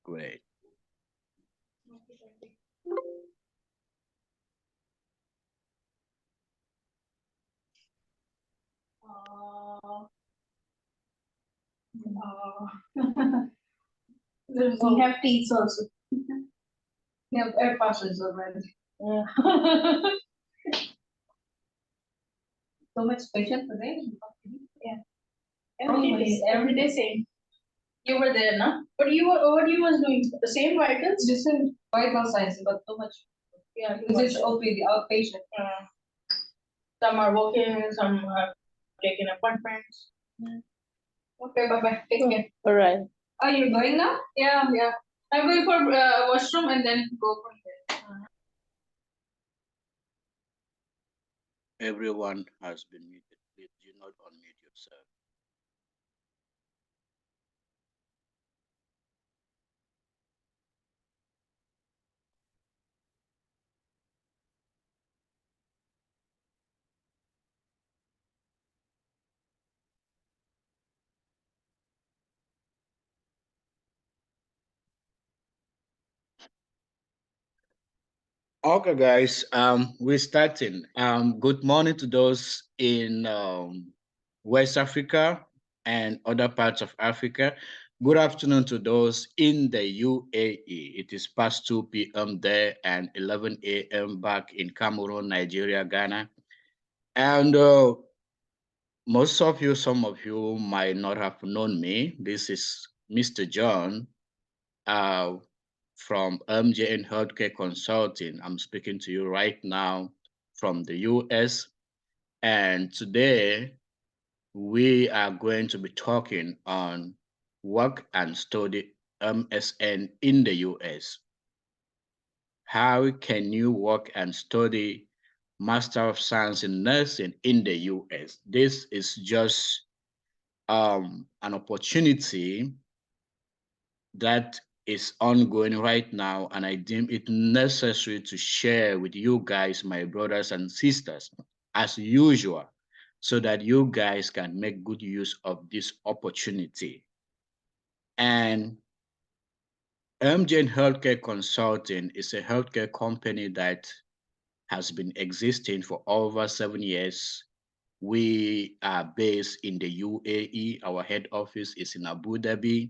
Great. We have teeth also. We have air passes already. Yeah. So much special today. Yeah. Every day same. You were there, no? What you was doing? The same vitals? Different vital signs, but too much. Yeah, this is OPD, outpatient. Some are walking, some are taking appointments. Okay, bye-bye. Take care. All right. Are you going now? Yeah, yeah. I'm going for washroom and then go from there. Everyone has been muted. Please do not unmute yourself. Okay, guys, we're starting. Good morning to those in West Africa and other parts of Africa. Good afternoon to those in the UAE. It is past 2 p.m. there and 11 a.m. back in Cameroon, Nigeria, Ghana. And most of you, some of you might not have known me. This is Mr. John. From MJN Healthcare Consulting. I'm speaking to you right now from the US. And today we are going to be talking on work and study MSN in the US. How can you work and study Master of Science in Nursing in the US? This is just an opportunity that is ongoing right now, and I deem it necessary to share with you guys, my brothers and sisters, as usual, so that you guys can make good use of this opportunity. And MJN Healthcare Consulting is a healthcare company that has been existing for over 7 years. We are based in the UAE. Our head office is in Abu Dhabi.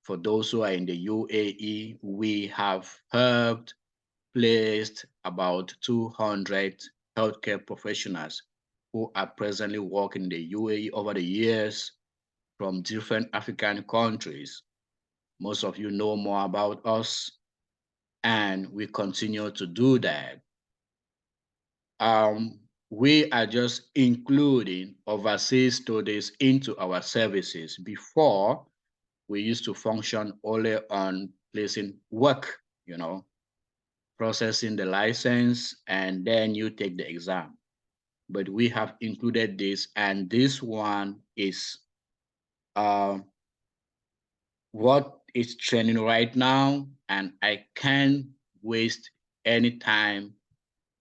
For those who are in the UAE, we have helped placed about 200 healthcare professionals who are presently working in the UAE over the years from different African countries. Most of you know more about us, and we continue to do that. We are just including overseas studies into our services. Before, we used to function only on placing work, processing the license, and then you take the exam. But we have included this, and this one is what is trending right now, and I can't waste any time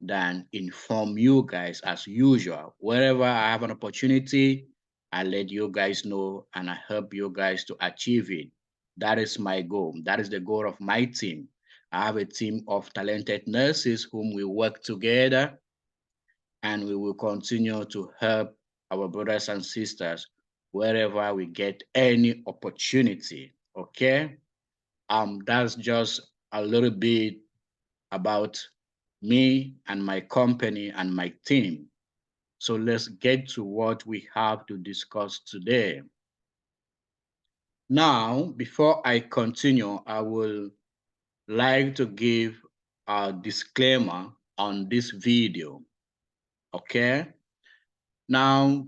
than inform you guys as usual. Wherever I have an opportunity, I let you guys know and I help you guys to achieve it. That is my goal. That is the goal of my team. I have a team of talented nurses whom we work together, and we will continue to help our brothers and sisters wherever we get any opportunity. Okay? That's just a little bit about me and my company and my team. So let's get to what we have to discuss today. Now, before I continue, I will like to give a disclaimer on this video. Okay? Now,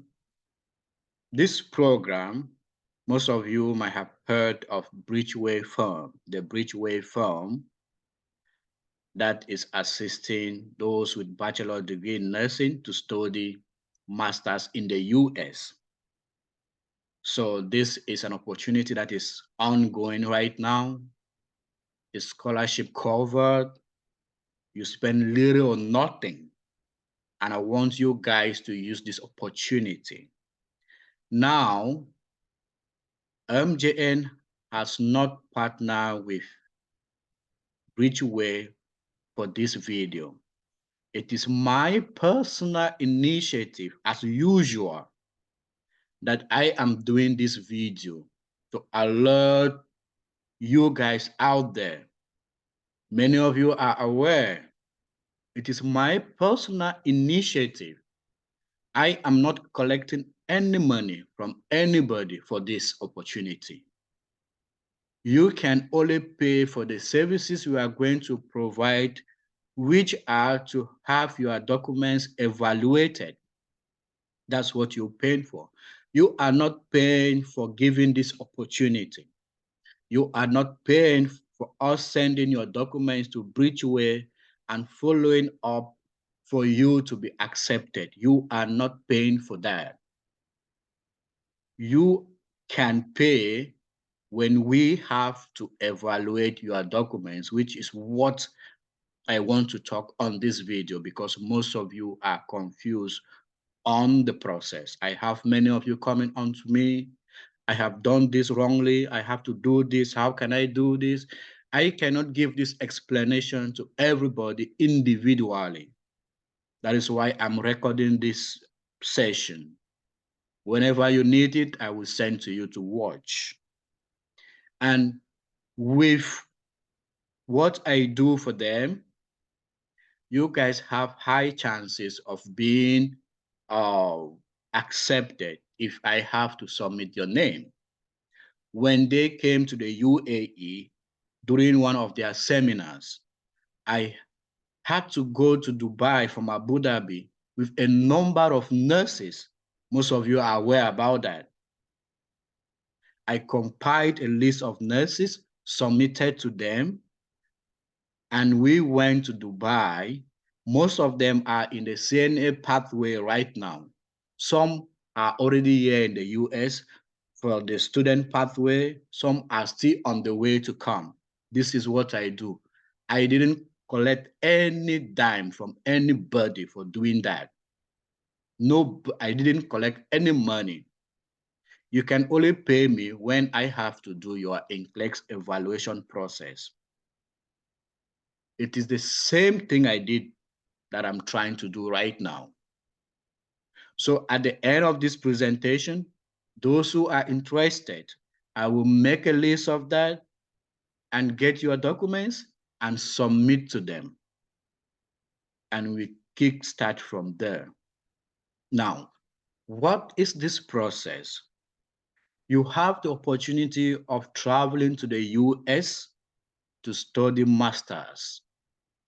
this program, most of you might have heard of BridgeWay Firm, the BridgeWay Firm that is assisting those with bachelor degree in nursing to study masters in the US. So this is an opportunity that is ongoing right now. Is scholarship covered? You spend little or nothing. And I want you guys to use this opportunity. Now, MJN has not partnered with BridgeWay for this video. It is my personal initiative, as usual, that I am doing this video to alert you guys out there. Many of you are aware. It is my personal initiative. I am not collecting any money from anybody for this opportunity. You can only pay for the services we are going to provide, which are to have your documents evaluated. That's what you're paying for. You are not paying for giving this opportunity. You are not paying for us sending your documents to BridgeWay and following up for you to be accepted. You are not paying for that. You can pay when we have to evaluate your documents, which is what I want to talk on this video, because most of you are confused on the process. I have many of you coming on to me. I have done this wrongly. I have to do this. How can I do this? I cannot give this explanation to everybody individually. That is why I'm recording this session. Whenever you need it, I will send to you to watch. And with what I do for them, you guys have high chances of being accepted if I have to submit your name. When they came to the UAE during one of their seminars, I had to go to Dubai from Abu Dhabi with a number of nurses. Most of you are aware about that. I compiled a list of nurses, submitted to them, and we went to Dubai. Most of them are in the CNA pathway right now. Some are already here in the US for the student pathway. Some are still on the way to come. This is what I do. I didn't collect any dime from anybody for doing that. No, I didn't collect any money. You can only pay me when I have to do your NCLEX evaluation process. It is the same thing I did that I'm trying to do right now. So at the end of this presentation, those who are interested, I will make a list of that and get your documents and submit to them. And we kickstart from there. Now, what is this process? You have the opportunity of traveling to the US to study masters.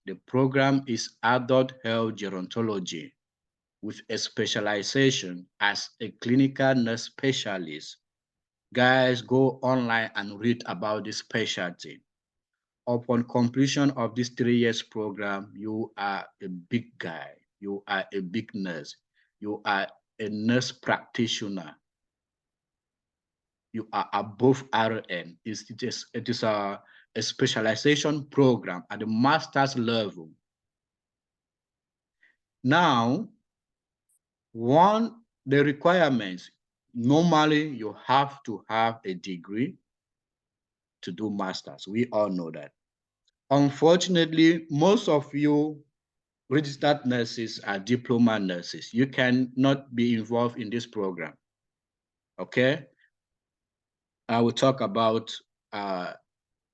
The program is adult health gerontology with a specialization as a clinical nurse specialist. Guys, go online and read about this specialty. Upon completion of this 3 years program, you are a big guy. You are a big nurse. You are a nurse practitioner. You are above RN. It is a specialization program at the master's level. Now, the requirements, normally you have to have a degree to do masters. We all know that. Unfortunately, most of you registered nurses are diploma nurses. You cannot be involved in this program, okay? I will talk about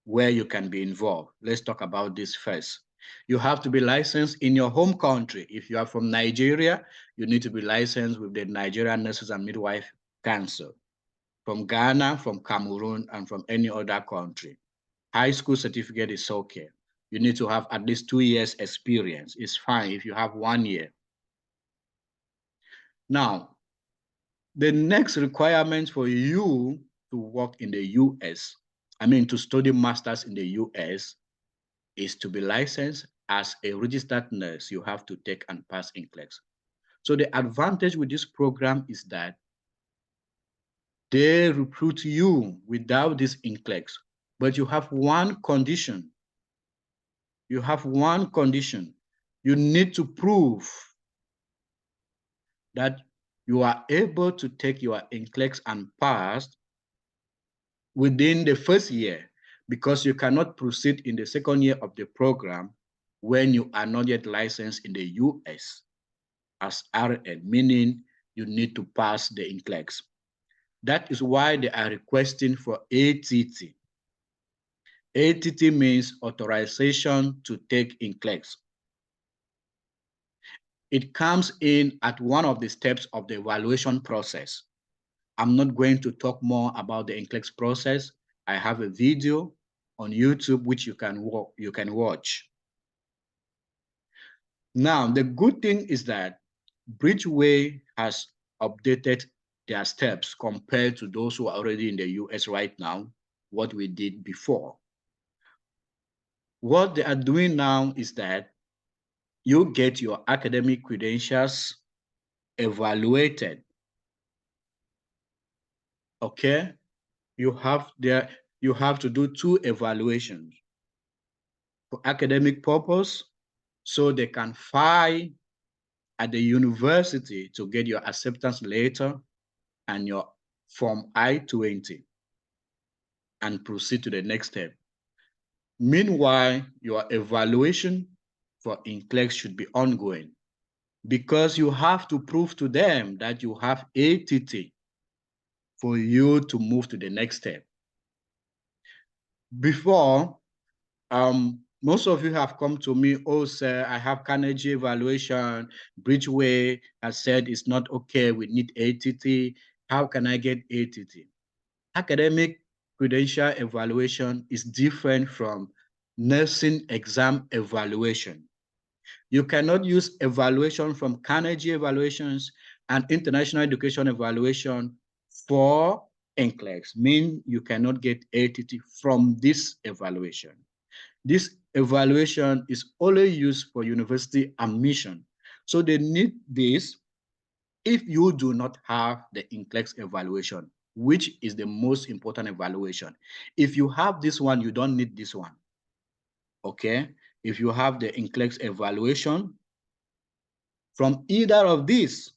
where you can be involved. Let's talk about this first. You have to be licensed in your home country. If you are from Nigeria, you need to be licensed with the Nigerian Nurses and Midwife Council. From Ghana, from Cameroon, and from any other country. High school certificate is okay. You need to have at least 2 years experience. It's fine if you have 1 year. Now, the next requirement for you to work in the US, to study masters in the US, is to be licensed as a registered nurse. You have to take and pass NCLEX. So the advantage with this program is that they recruit you without this NCLEX, but you have one condition. You have one condition. You need to prove that you are able to take your NCLEX and pass within the first year, because you cannot proceed in the second year of the program when you are not yet licensed in the US as RN, meaning you need to pass the NCLEX. That is why they are requesting for ATT. ATT means authorization to take NCLEX. It comes in at one of the steps of the evaluation process. I'm not going to talk more about the NCLEX process. I have a video on YouTube which you can watch. Now, the good thing is that BridgeWay has updated their steps compared to those who are already in the US right now, what we did before. What they are doing now is that you get your academic credentials evaluated. Okay? You have to do 2 evaluations for academic purpose, so they can file at the university to get your acceptance letter and your Form I-20 and proceed to the next step. Meanwhile, your evaluation for NCLEX should be ongoing, because you have to prove to them that you have ATT for you to move to the next step. Before, most of you have come to me, oh, sir, I have Carnegie evaluation. BridgeWay has said it's not okay. We need ATT. How can I get ATT? Academic credential evaluation is different from nursing exam evaluation. You cannot use evaluation from Carnegie evaluations and international education evaluation for NCLEX, mean you cannot get ATT from this evaluation. This evaluation is only used for university admission. So they need this if you do not have the NCLEX evaluation, which is the most important evaluation. If you have this one, you don't need this one. Okay? If you have the NCLEX evaluation from either of these,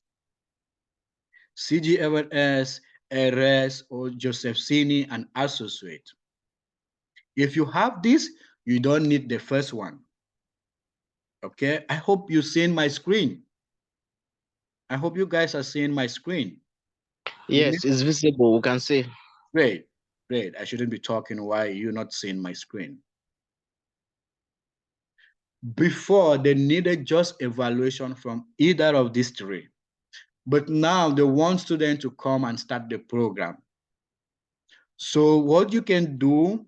CGMS, RS, or Josephsini and Associate. If you have this, you don't need the first one. Okay, I hope you've seen my screen. I hope you guys are seeing my screen. Yes, it's visible. We can see. Great, great. I shouldn't be talking while you're not seeing my screen. Before, they needed just evaluation from either of these 3. But now they want students to come and start the program. So what you can do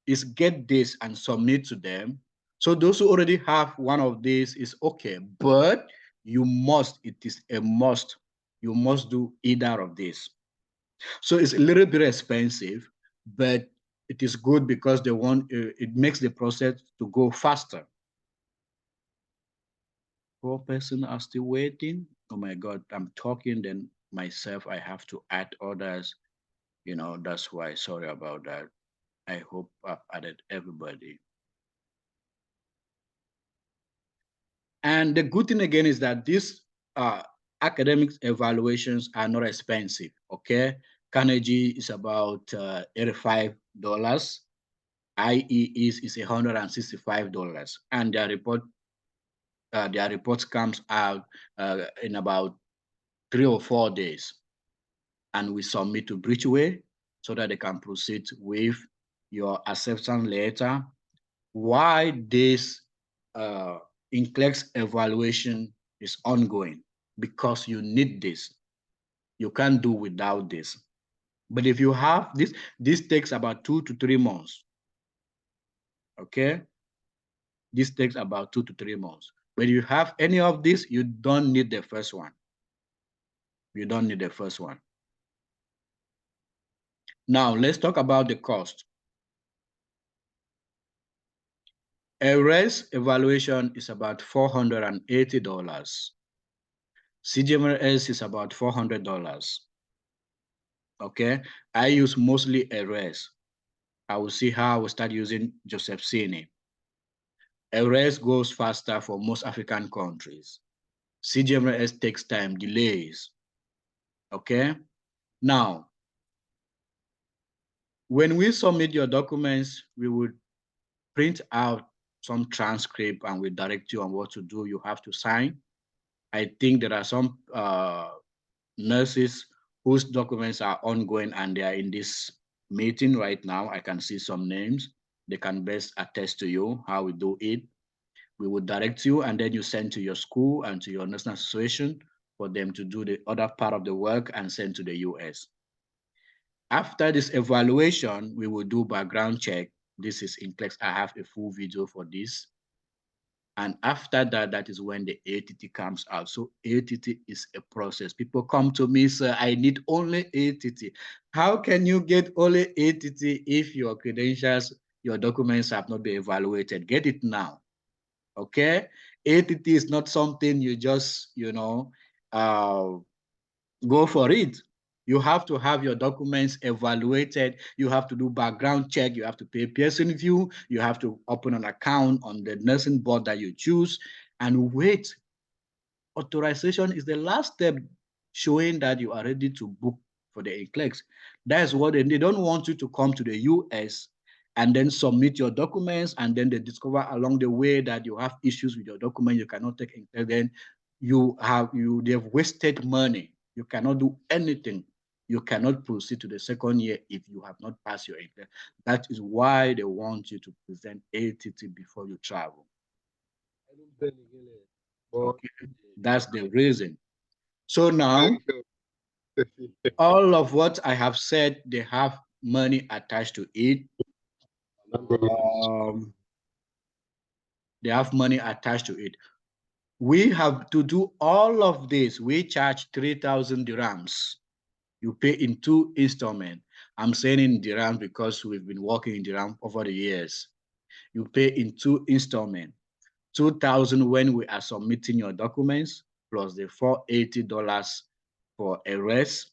is get this and submit to them. So those who already have one of these is okay, but you must, it is a must, you must do either of these. So it's a little bit expensive, but it is good because they want, it makes the process to go faster. 4 persons are still waiting. Oh my God, I'm talking, then myself, I have to add others. You know, that's why, sorry about that. I hope I've added everybody. And the good thing again is that these academic evaluations are not expensive, okay? Carnegie is about $85. IE is $165. And their report comes out in about 3 or 4 days. And we submit to BridgeWay so that they can proceed with your acceptance letter. Why this NCLEX evaluation is ongoing? Because you need this. You can't do without this. But if you have this, this takes about 2 to 3 months. Okay? This takes about 2 to 3 months. But if you have any of this, you don't need the first one. You don't need the first one. Now, let's talk about the cost. A RES evaluation is about $480. CGMS is about $400. Okay, I use mostly a RES. I will see how I will start using Josephsini. A RES goes faster for most African countries. CGMS takes time, delays. Okay, now When we submit your documents, we would print out some transcript and we direct you on what to do. You have to sign. I think there are some nurses whose documents are ongoing and they are in this meeting right now. I can see some names. They can best attest to you how we do it. We will direct you and then you send to your school and to your nursing association for them to do the other part of the work and send to the US. After this evaluation, we will do background check. This is in Plex. I have a full video for this. And after that, that is when the ATT comes out. So ATT is a process. People come to me, sir, I need only ATT. How can you get only ATT if your credentials, your documents have not been evaluated? Get it now, okay? ATT is not something you just, go for it. You have to have your documents evaluated. You have to do background check. You have to pay peer review. You have to open an account on the nursing board that you choose and wait. Authorization is the last step showing that you are ready to book for the NCLEX. That's what they don't want you to come to the US and then submit your documents and then they discover along the way that you have issues with your document, you cannot take NCLEX, then they've wasted money. You cannot do anything. You cannot proceed to the second year if you have not passed your NCLEX. That is why they want you to present ATT before you travel. Okay, that's the reason. So now, all of what I have said, they have money attached to it. They have money attached to it. We have to do all of this. We charge 3,000 dirhams. You pay in 2 installments. I'm saying in dirham because we've been working in dirham over the years. You pay in 2 installments. 2,000 when we are submitting your documents, plus the $480 for a rest,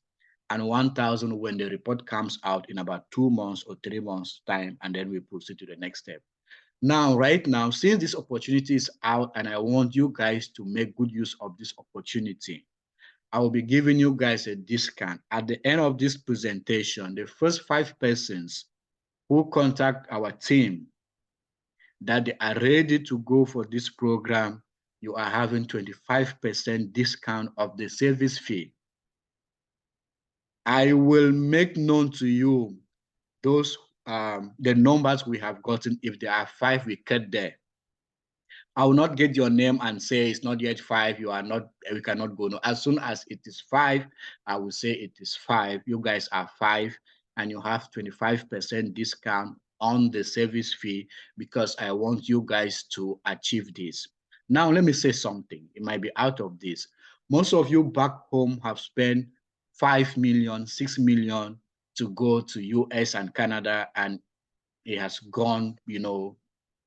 and 1,000 when the report comes out in about 2 months or 3 months time, and then we proceed to the next step. Now, right now, since this opportunity is out and I want you guys to make good use of this opportunity, I will be giving you guys a discount. At the end of this presentation, the first 5 persons who contact our team that they are ready to go for this program, you are having 25% discount of the service fee. I will make known to you those the numbers we have gotten. If there are 5, we cut there. I will not get your name and say it's not yet 5. You are not. We cannot go. No. As soon as it is 5, I will say it is 5. You guys are 5, and you have 25% discount on the service fee because I want you guys to achieve this. Now, let me say something. It might be out of this. Most of you back home have spent 5 million, 6 million to go to US and Canada, and it has gone,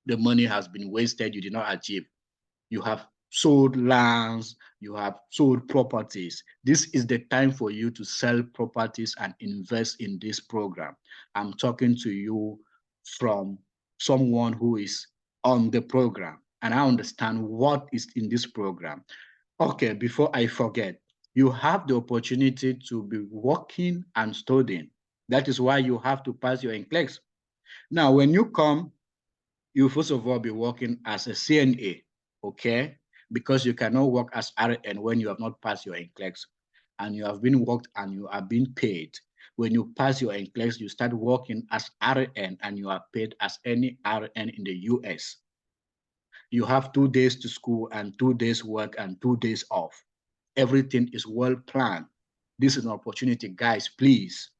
the money has been wasted, you did not achieve. You have sold lands, you have sold properties. This is the time for you to sell properties and invest in this program. I'm talking to you from someone who is on the program, and I understand what is in this program. Okay, before I forget, you have the opportunity to be working and studying. That is why you have to pass your NCLEX. Now, when you come, you first of all be working as a CNA, okay? Because you cannot work as RN when you have not passed your NCLEX and you have been worked and you are being paid. When you pass your NCLEX, you start working as RN and you are paid as any RN in the US. You have 2 days to school and 2 days work and 2 days off. Everything is well planned. This is an opportunity, guys. Please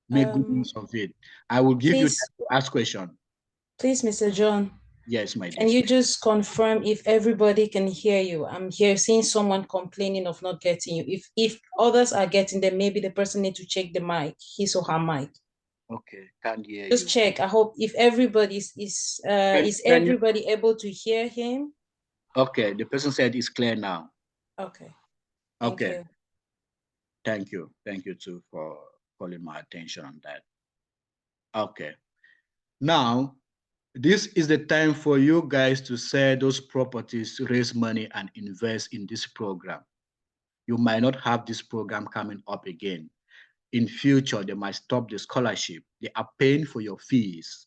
make good use of it. I will give you time to ask questions. Please, Mr. John. Yes, my dear. Can you just confirm if everybody can hear you? I'm here seeing someone complaining of not getting you. If others are getting them, maybe the person needs to check the mic, his or her mic. Okay, can't hear just you. Check. I hope if everybody is everybody able to hear him? Okay, the person said it's clear now. Okay. Thank you. Thank you. Thank you too for calling my attention on that. Okay. Now, this is the time for you guys to sell those properties, raise money, and invest in this program. You might not have this program coming up again. In future, they might stop the scholarship. They are paying for your fees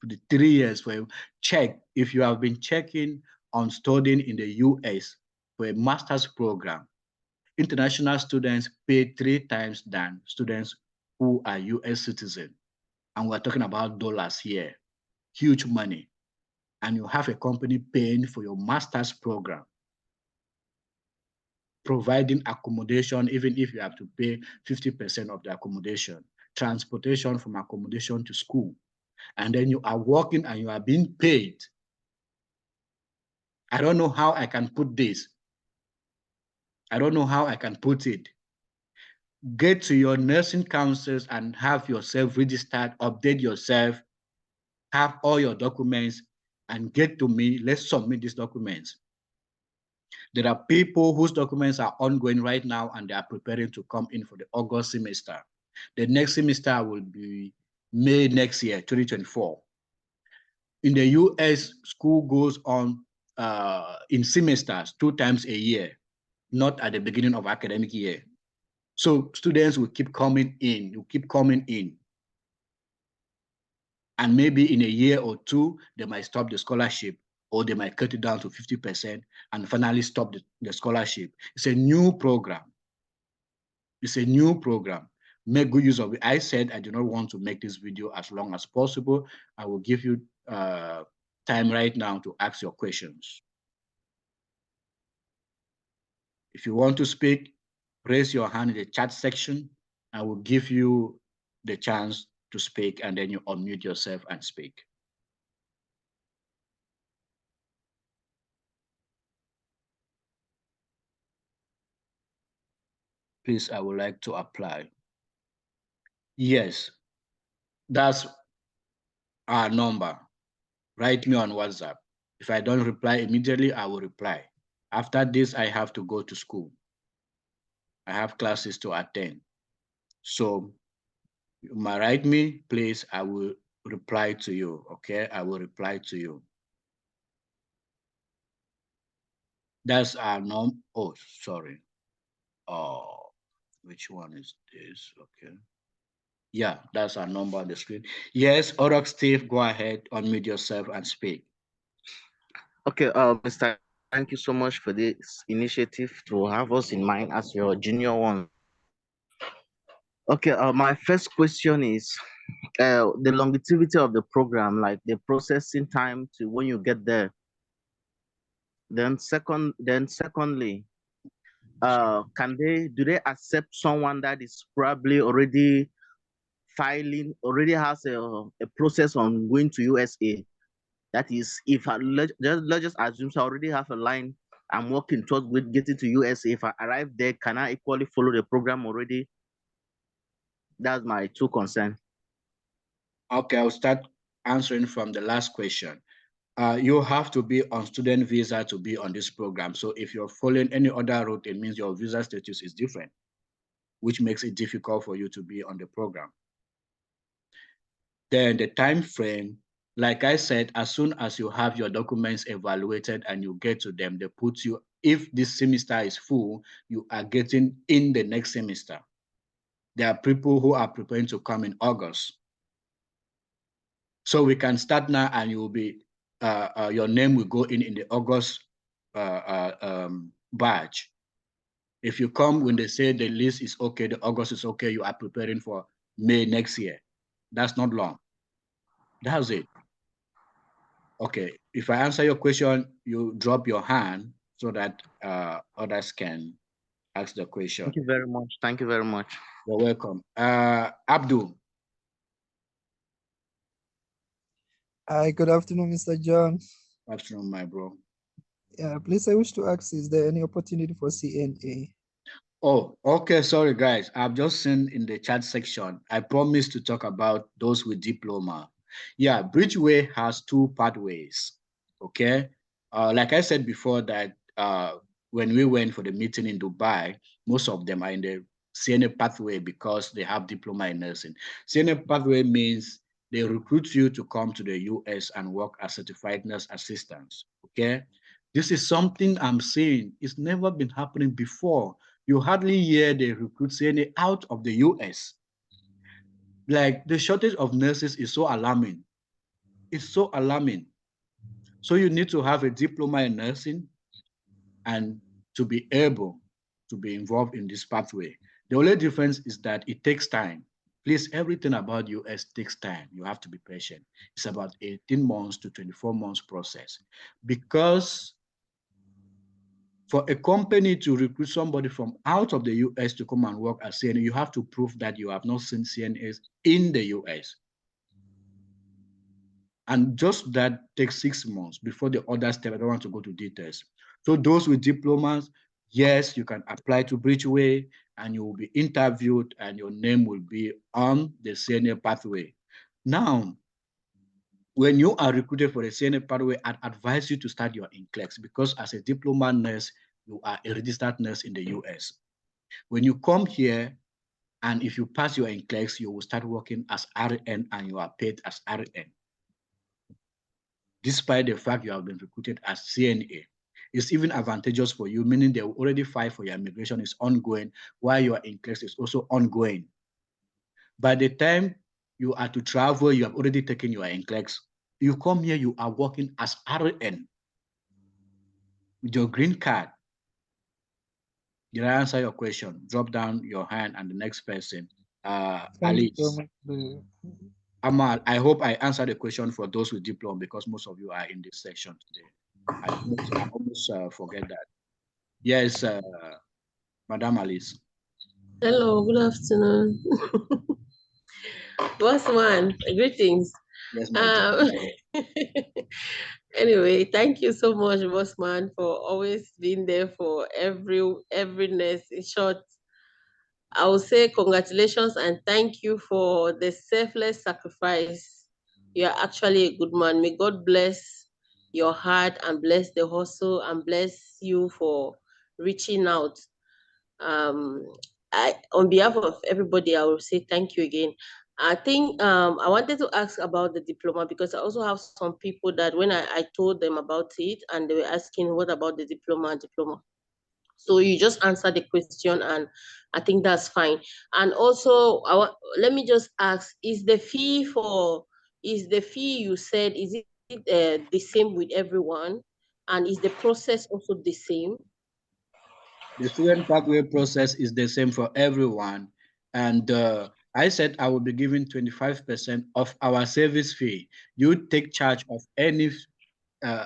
for the 3 years. For a check, if you have been checking on studying in the US for a master's program, international students pay 3 times than students who are US citizens. And we're talking about dollars here, huge money. And you have a company paying for your master's program, providing accommodation, even if you have to pay 50% of the accommodation, transportation from accommodation to school. And then you are working and you are being paid. I don't know how I can put this. I don't know how I can put it. Get to your nursing councils and have yourself registered, update yourself, have all your documents, and get to me. Let's submit these documents. There are people whose documents are ongoing right now and they are preparing to come in for the August semester. The next semester will be May next year, 2024. In the US, school goes on in semesters 2 times a year, not at the beginning of academic year. So students will keep coming in, And maybe in a year or two, they might stop the scholarship or they might cut it down to 50% and finally stop the scholarship. It's a new program. It's a new program. Make good use of it. I said I do not want to make this video as long as possible. I will give you time right now to ask your questions. If you want to speak, raise your hand in the chat section. I will give you the chance to speak and then you unmute yourself and speak. Please, I would like to apply. Yes, that's our number. Write me on WhatsApp. If I don't reply immediately, I will reply. After this, I have to go to school. I have classes to attend. So you might write me, please, I will reply to you, okay? I will reply to you. That's our norm. Oh, sorry. Oh, which one is this? Okay. Yeah, that's our number on the screen. Yes, Orox Steve, go ahead, unmute yourself and speak. Okay, Mr. Thank you so much for this initiative to have us in mind as your junior one. Okay, my first question is the longevity of the program, like the processing time to when you get there. Then secondly, do they accept someone that is probably already has a process on going to USA? That is, if let's just assume I already have a line I'm working towards with getting to USA. If I arrive there, can I equally follow the program already? That's my two concerns. Okay, I'll start answering from the last question. You have to be on student visa to be on this program. So if you're following any other route, it means your visa status is different, which makes it difficult for you to be on the program. Then the time frame, like I said, as soon as you have your documents evaluated and you get to them, they put you, if this semester is full, you are getting in the next semester. There are people who are preparing to come in August. So we can start now and you will be, your name will go in the August batch. If you come when they say the list is okay, the August is okay, you are preparing for May next year. That's not long. That's it. Okay, if I answer your question, you drop your hand so that others can ask the question. Thank you very much. Thank you very much. You're welcome. Abdul. Hi, good afternoon, Mr. John. Afternoon, my bro. Yeah, please, I wish to ask, is there any opportunity for CNA? Oh, okay. Sorry, guys. I've just seen in the chat section. I promised to talk about those with diploma. Yeah, BridgeWay has 2 pathways. Okay. Like I said before that when we went for the meeting in Dubai, most of them are in the CNA pathway because they have diploma in nursing. CNA pathway means they recruit you to come to the US and work as certified nurse assistants. Okay. This is something I'm seeing. It's never been happening before. You hardly hear the recruit CNA out of the US. Like the shortage of nurses is so alarming. It's so alarming. So you need to have a diploma in nursing and to be able to be involved in this pathway. The only difference is that it takes time. Please, everything about US takes time. You have to be patient. It's about 18 months to 24 months process. Because for a company to recruit somebody from out of the US to come and work as CNA, you have to prove that you have not seen CNAs in the US. And just that takes 6 months before the other step. I don't want to go to details. So those with diplomas, yes, you can apply to BridgeWay and you will be interviewed and your name will be on the CNA pathway. Now, when you are recruited for the CNA pathway, I'd advise you to start your NCLEX because as a diploma nurse, you are a registered nurse in the US. When you come here, and if you pass your NCLEX, you will start working as RN and you are paid as RN. Despite the fact you have been recruited as CNA. It's even advantageous for you, meaning they will already file for your immigration is ongoing, while your NCLEX is also ongoing. By the time you are to travel, you have already taken your NCLEX. You come here, you are working as RN with your green card. Did I answer your question? Drop down your hand and the next person, Thank you Alice. so much. Amal, I hope I answered the question for those with diploma because most of you are in this section today. I almost forget that. Yes, Madam Alice. Hello, good afternoon. Boss man, greetings. Yes, my dear. Anyway, thank you so much, boss man, for always being there for every nurse. In short, I will say congratulations and thank you for the selfless sacrifice. You are actually a good man. May God bless your heart and bless the hustle and bless you for reaching out. On behalf of everybody, I will say thank you again. I think I wanted to ask about the diploma because I also have some people that when I told them about it and they were asking what about the diploma. So you just answered the question and I think that's fine. And also let me just ask, is the fee you said, is it the same with everyone? And is the process also the same? The student pathway process is the same for everyone. And I said I will be giving 25% of our service fee. You take charge of any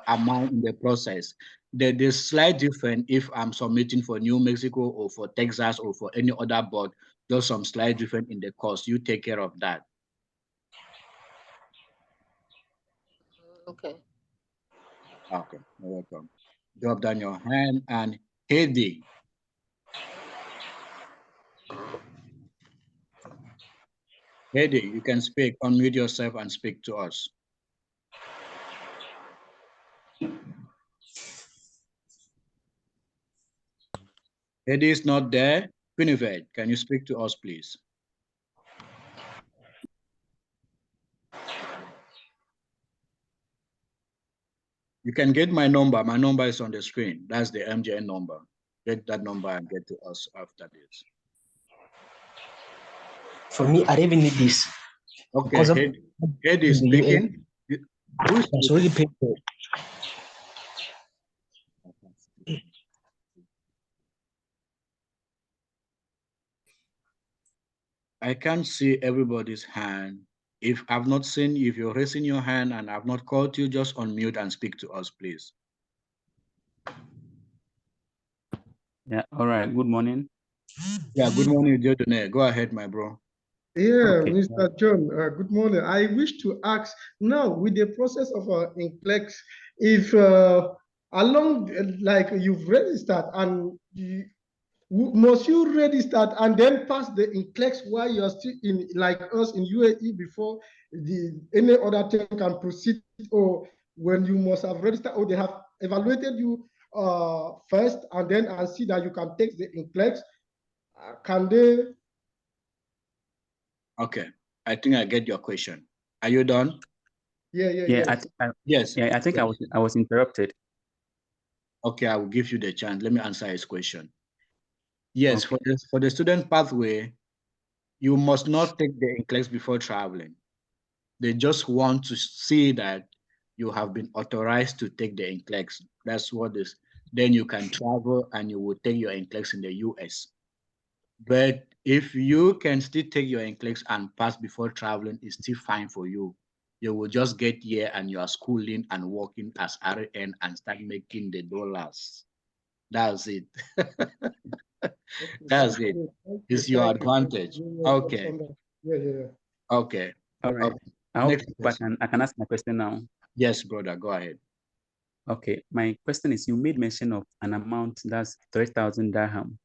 amount in the process. There's slight difference if I'm submitting for New Mexico or for Texas or for any other board. There's some slight difference in the cost. You take care of that. Okay. Okay, you're welcome. Drop down your hand and Hedy. Hedy, you can speak. Unmute yourself and speak to us. Hedy is not there. Quinnivet, can you speak to us, please? You can get my number. My number is on the screen. That's the MJN number. Get that number and get to us after this. For me, I don't even need this. Okay, Hedy is speaking. Who is it's already paid for. I can't see everybody's hand. If I've not seen, if you're raising your hand and I've not called you, just unmute and speak to us, please. Yeah, all right. Good morning. Yeah, good morning, Jodone. Go ahead, my bro. Yeah, Okay. Mr. John, good morning. I wish to ask now with the process of NCLEX, if along like you've registered and must you register and then pass the NCLEX while you're still in like us in UAE before any other thing can proceed, or when you must have registered or they have evaluated you first and then and see that you can take the NCLEX, can they? Okay, I think I get your question. Are you done? Yeah. Yes. Yeah, I think I was interrupted. Okay, I will give you the chance. Let me answer his question. Yes, Okay. for the student pathway, you must not take the NCLEX before traveling. They just want to see that you have been authorized to take the NCLEX. That's what is. Then you can travel and you will take your NCLEX in the US. But if you can still take your NCLEX and pass before traveling, it's still fine for you. You will just get here and you are schooling and working as RN and start making the dollars. That's it. That's it. It's your advantage. Okay. Yeah. Okay. All right. Okay. I hope Next question. I can ask my question now. Yes, brother, go ahead. Okay, my question is, you made mention of an amount that's 3,000 dirham.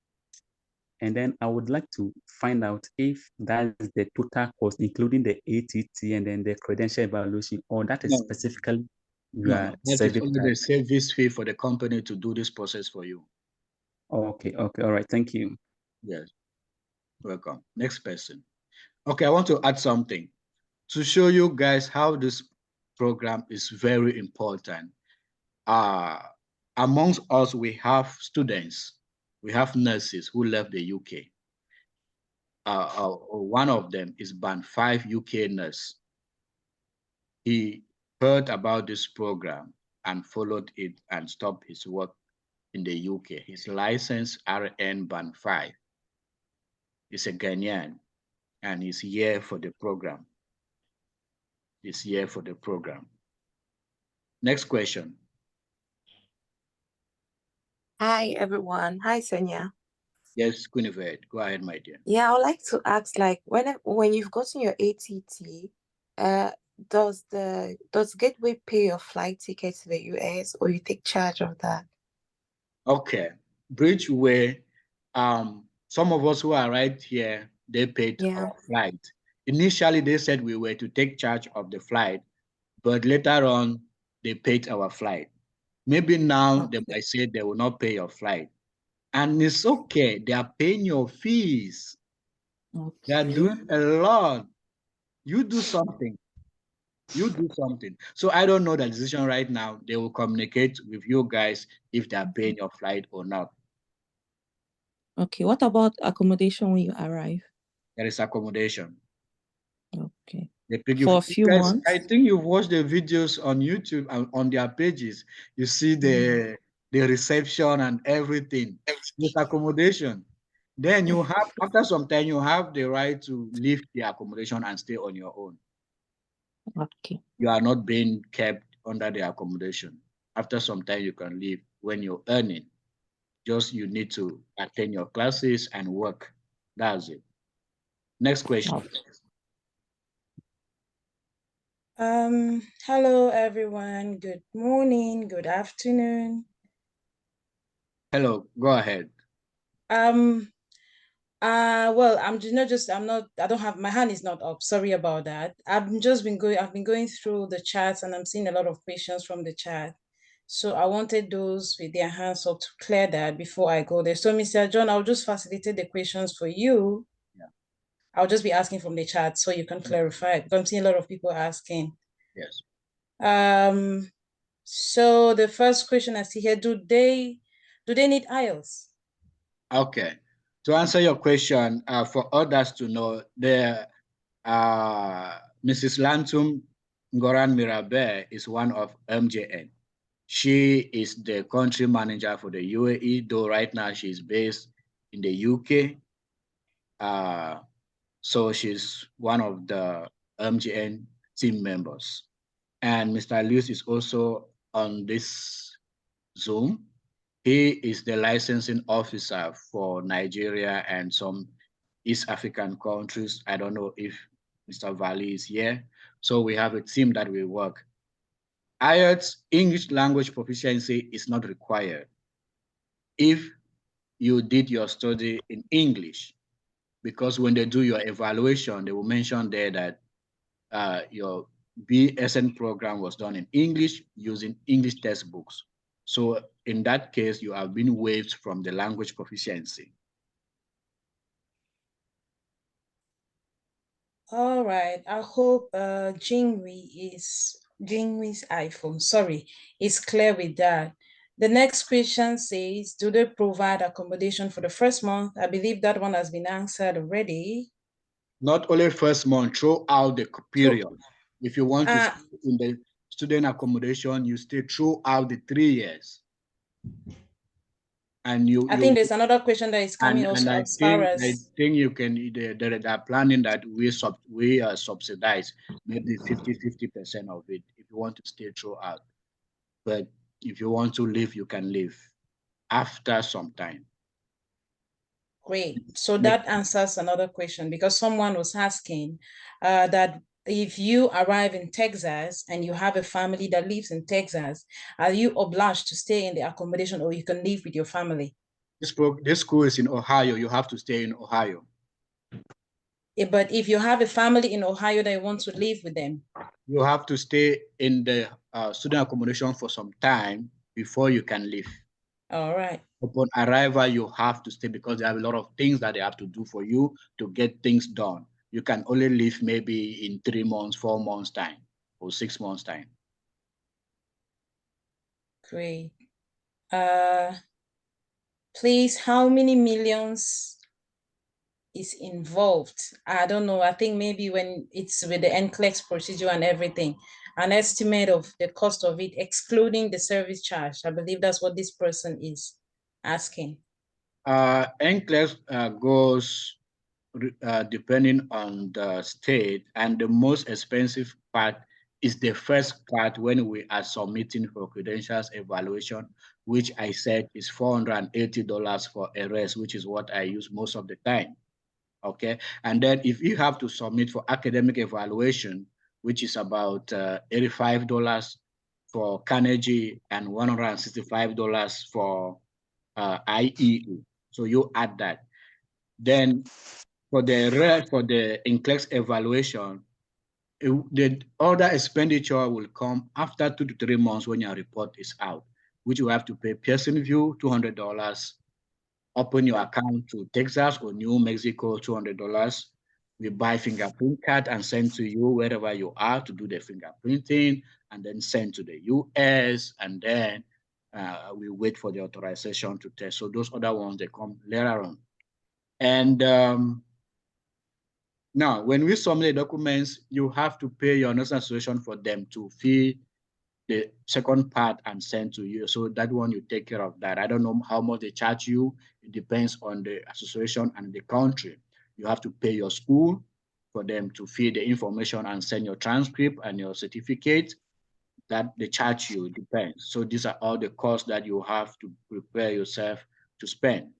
And then I would like to find out if that's the total cost, including the ATT and then the credential evaluation, or that is No, specifically no, your that is service only the charge. service fee for the company to do this process for you. Okay, all right, thank you. Yes, welcome. Next person. Okay, I want to add something to show you guys how this program is very important. Amongst us, we have students, we have nurses who left the UK. One of them is Band 5 UK nurse. He heard about this program and followed it and stopped his work in the UK. His license RN Band 5. He's a Ghanaian and he's here for the program. He's here for the program. Next question. Hi, everyone. Hi, Sonia. Yes, Guinevere, go ahead, my dear. Yeah, I would like to ask, like, when you've gotten your ATT, does Gateway pay your flight ticket to the US, or you take charge of that? Okay, BridgeWay, some of us who are right here, they paid Yeah. our flight. Initially, they said we were to take charge of the flight, but later on, they paid our flight. Maybe now they might say they will not pay your flight. And it's okay, they are paying your fees. They are doing a lot. You do something. You do something. So I don't know the decision right now. They will communicate with you guys if they are paying your flight or not. Okay, what about accommodation when you arrive? There is accommodation. Okay. They pick you For a few guys, months? I think you've watched the videos on YouTube and on their pages. You see the reception and everything. There's accommodation. Then you have, after some time, you have the right to leave the accommodation and stay on your own. Okay. You are not being kept under the accommodation. After some time, you can leave when you're earning. Just you need to attend your classes and work. That's it. Next question. Hello everyone. Good morning, good afternoon. Hello, go ahead. Well, I don't have, my hand is not up. Sorry about that. I've been going through the chats and I'm seeing a lot of questions from the chat. So I wanted those with their hands up to clear that before I go there. So Mr. John, I'll just facilitate the questions for you. Yeah. I'll just be asking from the chat so you can clarify, because I'm seeing a lot of people asking. Yes. So the first question I see here, do they need IELTS? Okay. To answer your question, for others to know, Mrs. Lantum Ngoran Mirabe is one of MJN. She is the country manager for the UAE, though right now she's based in the UK. So she's one of the MJN team members. And Mr. Lewis is also on this Zoom. He is the licensing officer for Nigeria and some East African countries. I don't know if Mr. Valley is here. So we have a team that will work. IELTS, English language proficiency, is not required if you did your study in English, because when they do your evaluation, they will mention there that your BSN program was done in English using English textbooks. So in that case, you have been waived from the language proficiency. All right. I hope Jingwi's iPhone, sorry, is clear with that. The next question says, do they provide accommodation for the first month? I believe that one has been answered already. Not only first month, throughout the period. If you want to stay in the student accommodation, you stay throughout the 3 years. And I think there's another question that is coming also I as far think as you can, they are planning that we subsidize maybe 50% of it if you want to stay throughout. But if you want to leave, you can leave after some time. Great. So that answers another question, because someone was asking that if you arrive in Texas and you have a family that lives in Texas, are you obliged to stay in the accommodation, or you can live with your family? This school is in Ohio. You have to stay in Ohio. Yeah, but if you have a family in Ohio that want to live with them, you have to stay in the student accommodation for some time before you can leave. All right. Upon arrival, you have to stay because they have a lot of things that they have to do for you to get things done. You can only leave maybe in 3 months, 4 months time, or 6 months time. Great. Please, how many millions is involved? I don't know. I think maybe when it's with the NCLEX procedure and everything, an estimate of the cost of it, excluding the service charge. I believe that's what this person is asking. NCLEX goes depending on the state, and the most expensive part is the first part when we are submitting for credentials evaluation, which I said is $480 for a rest, which is what I use most of the time. Okay, and then if you have to submit for academic evaluation, which is about $85 for Carnegie and $165 for IEE. So you add that. Then for the NCLEX evaluation, the other expenditure will come after 2 to 3 months when your report is out, which you have to pay Pearson VUE $200, open your account to Texas or New Mexico $200. We buy fingerprint card and send to you wherever you are to do the fingerprinting, and then send to the US, and then we wait for the authorization to test. So those other ones, they come later on. And now, when we submit the documents, you have to pay your nursing association for them to fill the second part and send to you. So that one, you take care of that. I don't know how much they charge you. It depends on the association and the country. You have to pay your school for them to fill the information and send your transcript and your certificate. That they charge you, it depends. So these are all the costs that you have to prepare yourself to spend.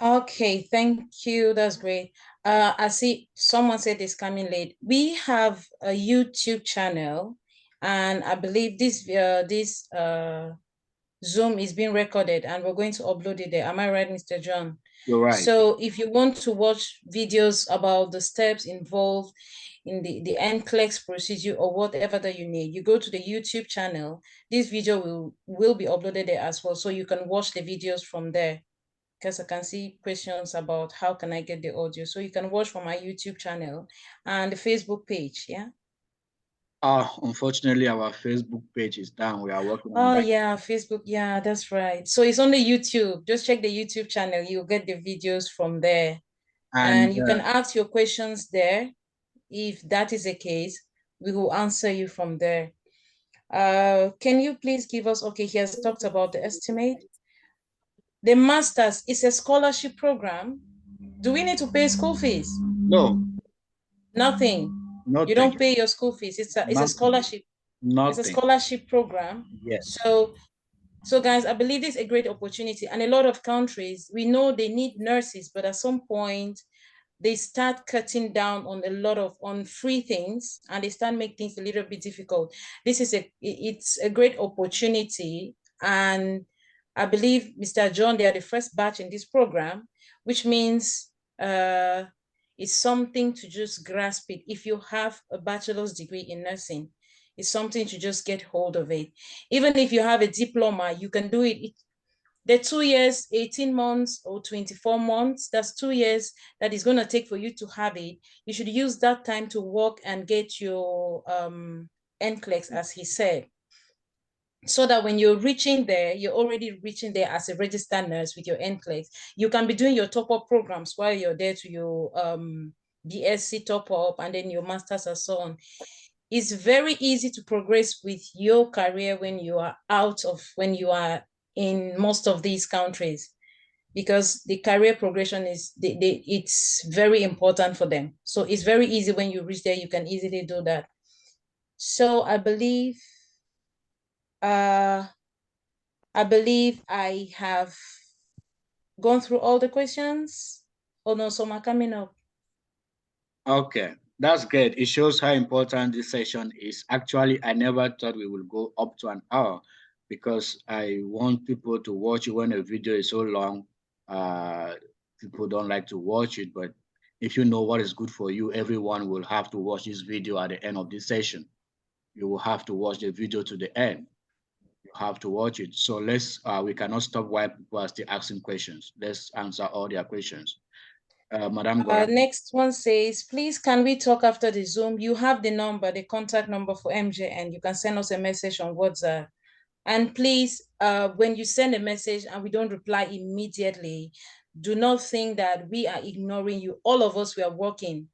Okay, thank you. That's great. I see someone said it's coming late. We have a YouTube channel, and I believe this Zoom is being recorded, and we're going to upload it there. Am I right, Mr. John? You're right. So if you want to watch videos about the steps involved in the NCLEX procedure or whatever that you need, you go to the YouTube channel. This video will be uploaded there as well, so you can watch the videos from there. Because I can see questions about how can I get the audio. So you can watch from my YouTube channel and the Facebook page, yeah? Unfortunately, our Facebook page is down. We are working on that. Yeah, Facebook, yeah, that's right. So it's on the YouTube. Just check the YouTube channel. You'll get the videos from there. And you can ask your questions there. If that is the case, we will answer you from there. Can you please give us, okay, he has talked about the estimate. The master's is a scholarship program. Do we need to pay school fees? No. Nothing. You don't pay your school fees. It's a scholarship. Nothing. It's a scholarship program. Yes. So guys, I believe this is a great opportunity. And a lot of countries, we know they need nurses, but at some point they start cutting down on a lot of free things, and they start making things a little bit difficult. It's a great opportunity, and I believe, Mr. John, they are the first batch in this program, which means it's something to just grasp it. If you have a bachelor's degree in nursing, it's something to just get hold of it. Even if you have a diploma, you can do it. The 2 years, 18 months or 24 months, that's 2 years that is going to take for you to have it. You should use that time to work and get your NCLEX, as he said. so that when you're reaching there, you're already reaching there as a registered nurse with your NCLEX. You can be doing your top-up programs while you're there to your BSc top-up and then your master's and so on. It's very easy to progress with your career when you are when you are in most of these countries, because the career progression is it's very important for them. So it's very easy when you reach there, you can easily do that. So I believe I have gone through all the questions. Oh no, some are coming up. Okay, that's great. It shows how important this session is. Actually, I never thought we would go up to an hour because I want people to watch it. When a video is so long, people don't like to watch it. But if you know what is good for you, everyone will have to watch this video at the end of this session. You will have to watch the video to the end. You have to watch it. So we cannot stop while people are still asking questions. Let's answer all their questions. Madam Gora. Next one says, please, can we talk after the Zoom? You have the number, the contact number for MJN. You can send us a message on WhatsApp. And please, when you send a message and we don't reply immediately, do not think that we are ignoring you. All of us, we are working.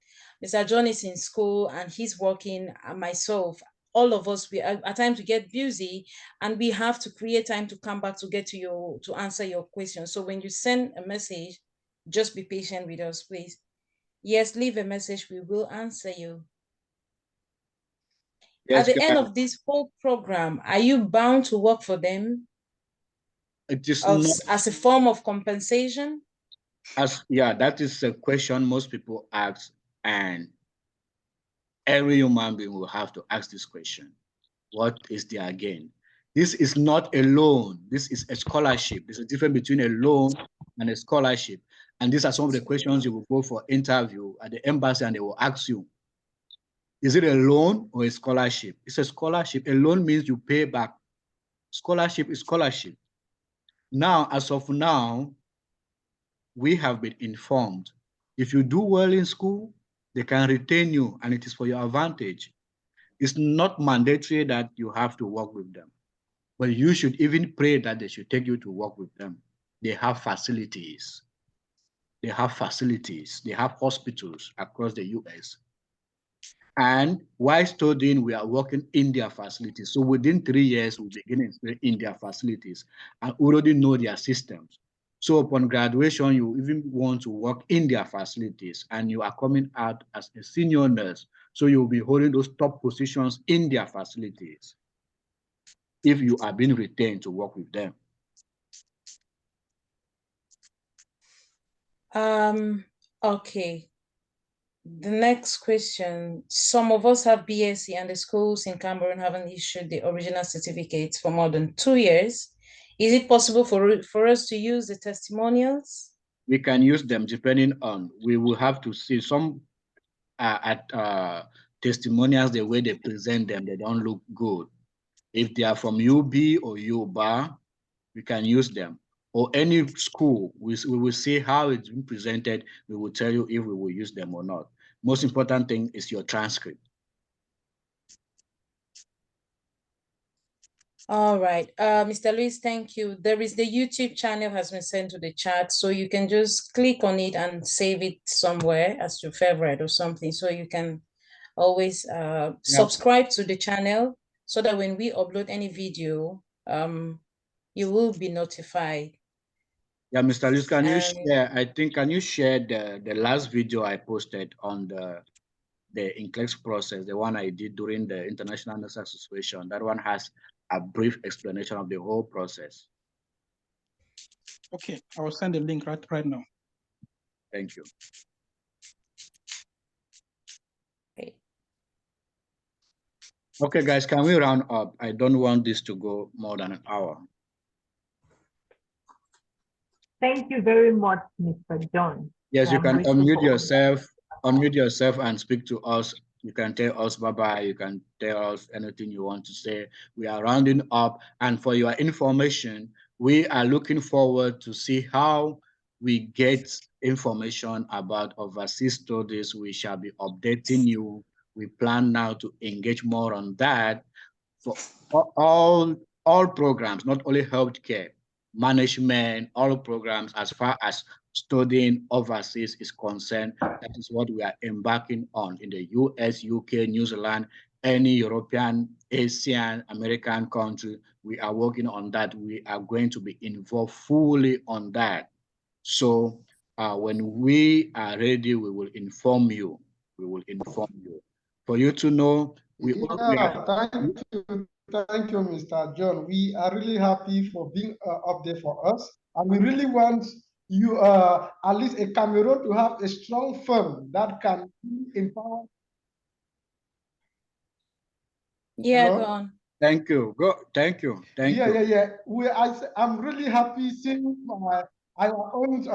Mr. John is in school and he's working, and myself. All of us, at times we get busy and we have to create time to come back to answer your questions. So when you send a message, just be patient with us, please. Yes, leave a message. We will answer you. Yes, at the end of this whole program, are you bound to work for them? It is not, as a form of compensation? That is a question most people ask, and every human being will have to ask this question. What is their gain? This is not a loan. This is a scholarship. There's a difference between a loan and a scholarship. And these are some of the questions you will go for interview at the embassy, and they will ask you, is it a loan or a scholarship? It's a scholarship. A loan means you pay back. Scholarship is scholarship. Now, as of now, we have been informed. If you do well in school, they can retain you, and it is for your advantage. It's not mandatory that you have to work with them, but you should even pray that they should take you to work with them. They have facilities. They have facilities. They have hospitals across the US. And while studying, we are working in their facilities. So within 3 years, we'll begin in their facilities and already know their systems. So upon graduation, you even want to work in their facilities, and you are coming out as a senior nurse. So you'll be holding those top positions in their facilities if you are being retained to work with them. Okay. The next question, some of us have BSc and the schools in Cameroon haven't issued the original certificates for more than 2 years. Is it possible for us to use the testimonials? We can use them depending on, we will have to see some testimonials, the way they present them, they don't look good. If they are from UB or UBA, we can use them. Or any school, we will see how it's been presented. We will tell you if we will use them or not. Most important thing is your transcript. All right, Mr. Luis, thank you. There is the YouTube channel has been sent to the chat, so you can just click on it and save it somewhere as your favorite or something. So you can always subscribe to the channel so that when we upload any video, you will be notified. Yeah, Mr. Luis, can you share? Can you share the last video I posted on the NCLEX process, the one I did during the International Nurse Association? That one has a brief explanation of the whole process. Okay, I will send the link right now. Thank you. Okay, guys, can we round up? I don't want this to go more than an hour. Thank you very much, Mr. John. Yes, you can unmute yourself and speak to us. You can tell us bye-bye. You can tell us anything you want to say. We are rounding up. And for your information, we are looking forward to see how we get information about overseas studies. We shall be updating you. We plan now to engage more on that. For all all programs, not only healthcare, management, all programs as far as studying overseas is concerned. That is what we are embarking on in the US, UK, New Zealand, any European, Asian, American country. We are working on that. We are going to be involved fully on that. So when we are ready, we will inform you. We will inform you. For you to know, we thank you, Mr. John. We are really happy for being up there for us, and we really want you, at least a Cameroon, to have a strong firm that can empower. Yeah, Hello? go on. Thank you. Thank you. I'm really happy seeing our own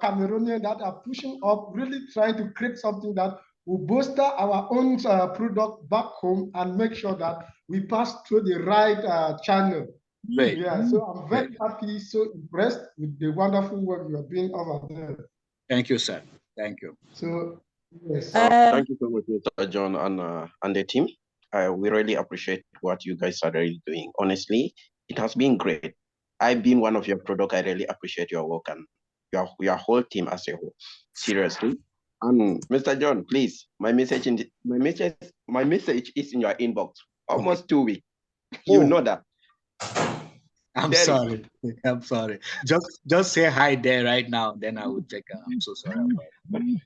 Cameroonian that are pushing up, really trying to create something that will bolster our own product back home and make sure that we pass through the right channel. Great. Yeah, so I'm very happy, so impressed with the wonderful work you are doing over there. Thank you, sir. Thank you. So, yes. Thank you so much, Mr. John and the team. We really appreciate what you guys are really doing. Honestly, it has been great. I've been one of your product. I really appreciate your work and your whole team as a whole. Seriously. And Mr. John, please, my message is in your inbox. Almost 2 weeks. You know that. I'm sorry. I'm sorry. Just say hi there right now. Then I will take. I'm so sorry about it.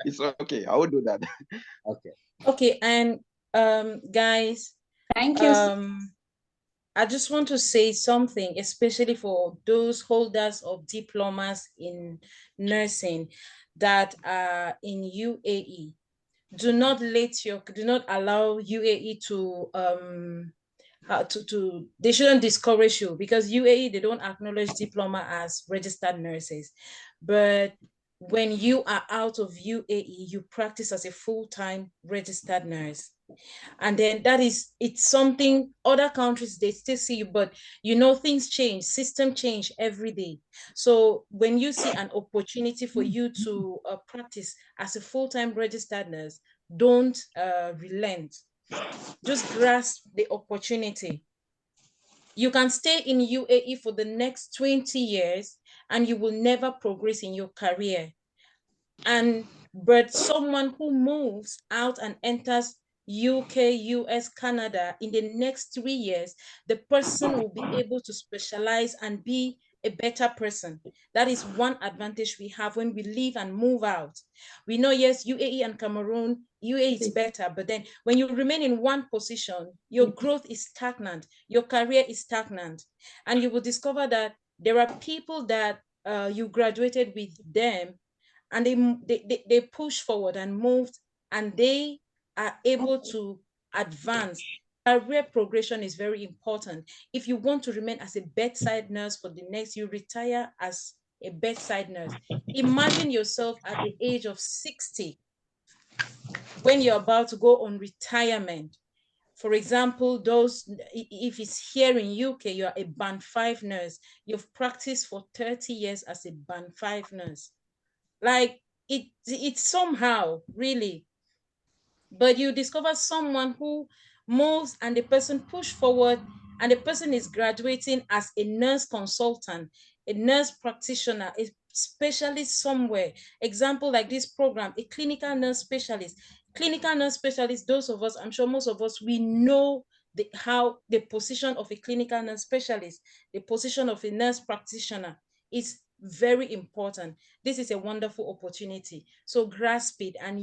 It's okay. I will do that. Okay. Okay, and guys, thank you. I just want to say something, especially for those holders of diplomas in nursing that are in UAE. Do not allow UAE they shouldn't discourage you, because UAE, they don't acknowledge diploma as registered nurses. But when you are out of UAE, you practice as a full-time registered nurse. And then it's something other countries, they still see you, but things change, system change every day. So when you see an opportunity for you to practice as a full-time registered nurse, don't relent. Just grasp the opportunity. You can stay in UAE for the next 20 years and you will never progress in your career. But someone who moves out and enters UK, US, Canada in the next 3 years, the person will be able to specialize and be a better person. That is one advantage we have when we leave and move out. We know, yes, UAE and Cameroon, UAE is better, but then when you remain in one position, your growth is stagnant, your career is stagnant, and you will discover that there are people that you graduated with them, and they push forward and moved, and they are able to advance. Career progression is very important. If you want to remain as a bedside nurse for the next, you retire as a bedside nurse. Imagine yourself at the age of 60 when you're about to go on retirement. For example, if it's here in UK, you're a band 5 nurse. You've practiced for 30 years as a band 5 nurse. Like it's somehow really, but you discover someone who moves and the person push forward, and the person is graduating as a nurse consultant, a nurse practitioner, a specialist somewhere. Example like this program, a clinical nurse specialist. Those of us, I'm sure most of us, we know how the position of a clinical nurse specialist, the position of a nurse practitioner is very important. This is a wonderful opportunity. So grasp it and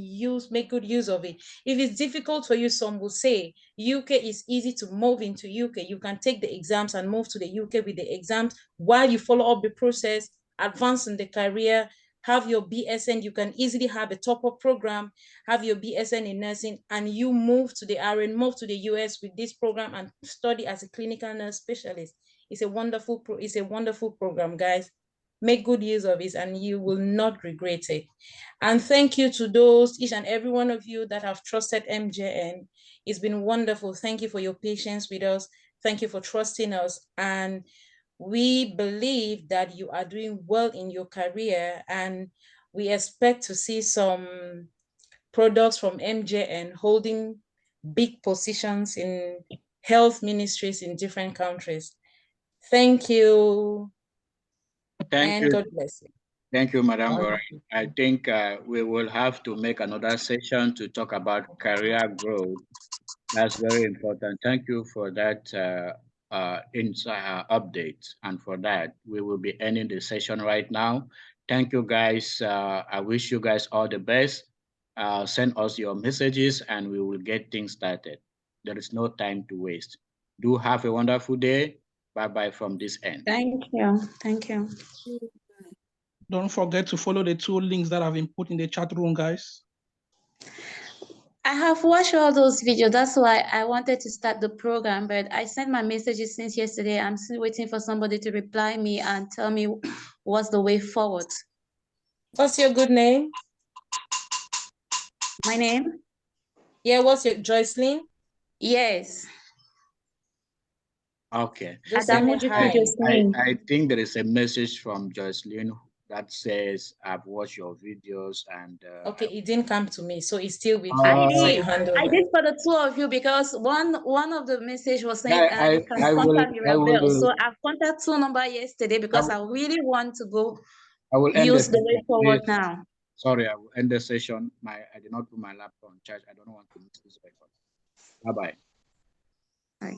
make good use of it. If it's difficult for you, some will say UK is easy to move into UK. You can take the exams and move to the UK with the exams while you follow up the process, advance in the career, have your BSN. You can easily have a top-up program, have your BSN in nursing, and you move to the RN, move to the US with this program and study as a clinical nurse specialist. It's a wonderful program, guys. Make good use of it and you will not regret it. And thank you to those, each and every one of you that have trusted MJN. It's been wonderful. Thank you for your patience with us. Thank you for trusting us. And we believe that you are doing well in your career, and we expect to see some products from MJN holding big positions in health ministries in different countries. Thank you. Thank And you. God bless you. Thank you, Madam Gorin. I think we will have to make another session to talk about career growth. That's very important. Thank you for that update. And for that, we will be ending the session right now. Thank you, guys. I wish you guys all the best. Send us your messages and we will get things started. There is no time to waste. Do have a wonderful day. Bye-bye from this end. Thank you. Thank you. Don't forget to follow the 2 links that have been put in the chat room, guys. I have watched all those videos. That's why I wanted to start the program, but I sent my messages since yesterday. I'm still waiting for somebody to reply me and tell me what's the way forward. What's your good name? My name? Yeah, what's your Joycelyn? Yes. Okay. Just send me hi. I think there is a message from Joycelyn that says, I've watched your videos and okay, it didn't come to me, so it's still with you. I So did. you handle I it. did for the 2 of you because one of the message was saying I contact will Mirabel. So I've contacted 2 number yesterday because I really want to go I will end use the the way forward please. now. Sorry, I will end the session. I did not put my laptop on charge. I don't want to miss this record. Bye-bye. Bye.